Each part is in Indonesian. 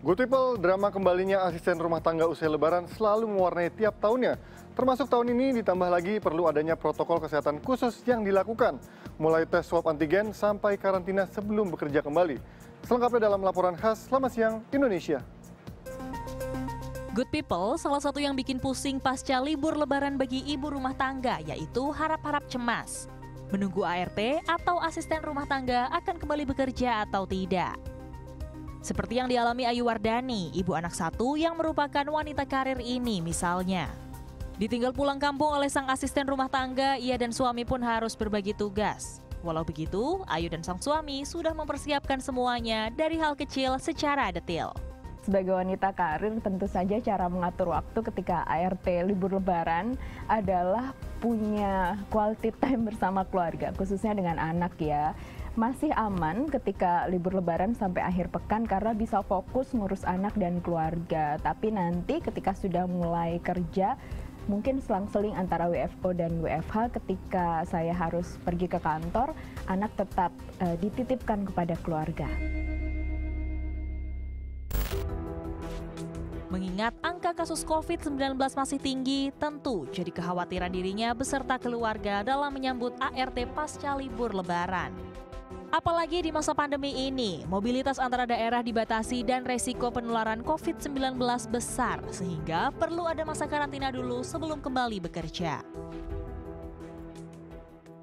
Good People, drama kembalinya asisten rumah tangga usai lebaran selalu mewarnai tiap tahunnya. Termasuk tahun ini ditambah lagi perlu adanya protokol kesehatan khusus yang dilakukan. Mulai tes swab antigen sampai karantina sebelum bekerja kembali. Selengkapnya dalam laporan khas Selamat Siang Indonesia. Good People, salah satu yang bikin pusing pasca libur lebaran bagi ibu rumah tangga yaitu harap-harap cemas. Menunggu ART atau asisten rumah tangga akan kembali bekerja atau tidak. Seperti yang dialami Ayu Wardani, ibu anak satu yang merupakan wanita karir ini misalnya. Ditinggal pulang kampung oleh sang asisten rumah tangga, ia dan suami pun harus berbagi tugas. Walau begitu, Ayu dan sang suami sudah mempersiapkan semuanya dari hal kecil secara detail. Sebagai wanita karir, tentu saja cara mengatur waktu ketika ART libur lebaran adalah punya quality time bersama keluarga, khususnya dengan anak ya. Masih aman ketika libur lebaran sampai akhir pekan karena bisa fokus ngurus anak dan keluarga. Tapi nanti ketika sudah mulai kerja, mungkin selang-seling antara WFO dan WFH ketika saya harus pergi ke kantor, anak tetap dititipkan kepada keluarga. Mengingat angka kasus COVID-19 masih tinggi, tentu jadi kekhawatiran dirinya beserta keluarga dalam menyambut ART pasca libur lebaran. Apalagi di masa pandemi ini, mobilitas antara daerah dibatasi dan resiko penularan COVID-19 besar, sehingga perlu ada masa karantina dulu sebelum kembali bekerja.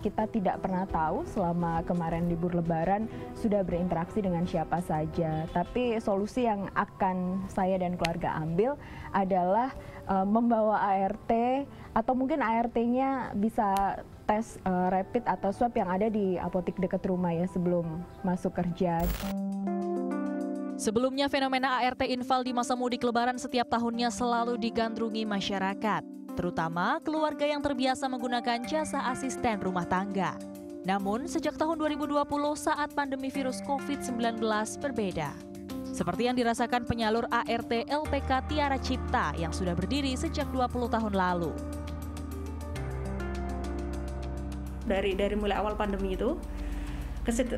Kita tidak pernah tahu selama kemarin libur lebaran sudah berinteraksi dengan siapa saja. Tapi solusi yang akan saya dan keluarga ambil adalah membawa ART atau mungkin ART-nya bisa tes rapid atau swab yang ada di apotek dekat rumah ya sebelum masuk kerja. Sebelumnya fenomena ART infal di masa mudik lebaran setiap tahunnya selalu digandrungi masyarakat, terutama keluarga yang terbiasa menggunakan jasa asisten rumah tangga. Namun sejak tahun 2020 saat pandemi virus COVID-19 berbeda. Seperti yang dirasakan penyalur ART LPK Tiara Cipta yang sudah berdiri sejak 20 tahun lalu. Dari mulai awal pandemi itu,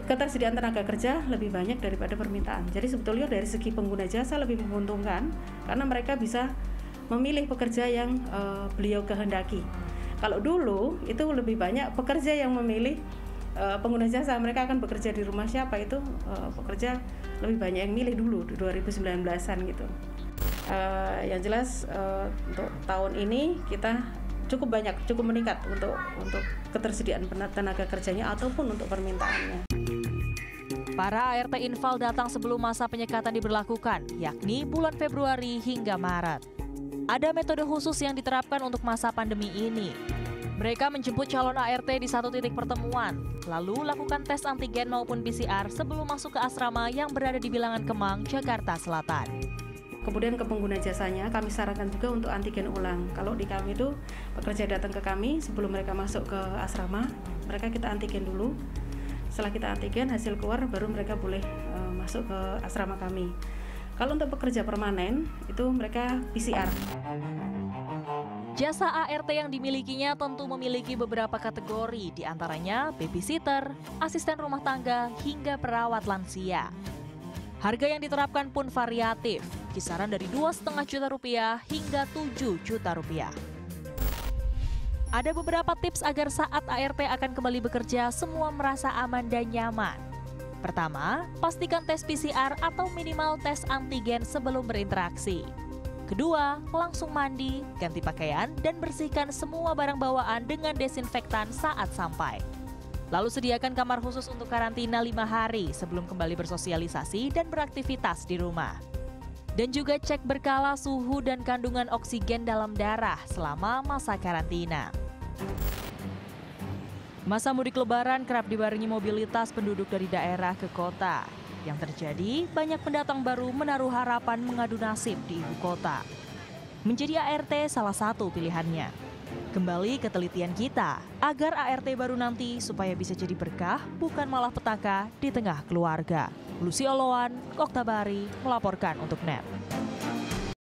ketersediaan tenaga kerja lebih banyak daripada permintaan. Jadi sebetulnya dari segi pengguna jasa lebih menguntungkan karena mereka bisa memilih pekerja yang beliau kehendaki. Kalau dulu itu lebih banyak pekerja yang memilih pengguna jasa, mereka akan bekerja di rumah siapa itu pekerja lebih banyak yang milih dulu di 2019-an gitu. Yang jelas untuk tahun ini kita cukup meningkat untuk ketersediaan tenaga kerjanya ataupun untuk permintaannya. Para ART infal datang sebelum masa penyekatan diberlakukan, yakni bulan Februari hingga Maret. Ada metode khusus yang diterapkan untuk masa pandemi ini. Mereka menjemput calon ART di satu titik pertemuan, lalu lakukan tes antigen maupun PCR sebelum masuk ke asrama yang berada di Bilangan Kemang, Jakarta Selatan. Kemudian ke pengguna jasanya kami sarankan juga untuk antigen ulang. Kalau di kami itu pekerja datang ke kami sebelum mereka masuk ke asrama, mereka kita antigen dulu. Setelah kita antigen hasil keluar baru mereka boleh masuk ke asrama kami. Kalau untuk pekerja permanen itu mereka PCR. Jasa ART yang dimilikinya tentu memiliki beberapa kategori, diantaranya babysitter, asisten rumah tangga, hingga perawat lansia. Harga yang diterapkan pun variatif, kisaran dari Rp2,5 juta hingga Rp7 juta. Ada beberapa tips agar saat ART akan kembali bekerja semua merasa aman dan nyaman. Pertama, pastikan tes PCR atau minimal tes antigen sebelum berinteraksi. Kedua, langsung mandi, ganti pakaian, dan bersihkan semua barang bawaan dengan desinfektan saat sampai. Lalu sediakan kamar khusus untuk karantina 5 hari sebelum kembali bersosialisasi dan beraktivitas di rumah. Dan juga cek berkala suhu dan kandungan oksigen dalam darah selama masa karantina. Masa mudik lebaran kerap dibarengi mobilitas penduduk dari daerah ke kota. Yang terjadi, banyak pendatang baru menaruh harapan mengadu nasib di ibu kota. Menjadi ART salah satu pilihannya. Kembali ke telitian kita, agar ART baru nanti supaya bisa jadi berkah, bukan malah petaka di tengah keluarga. Lucy Oloan, Oktabari, melaporkan untuk NET.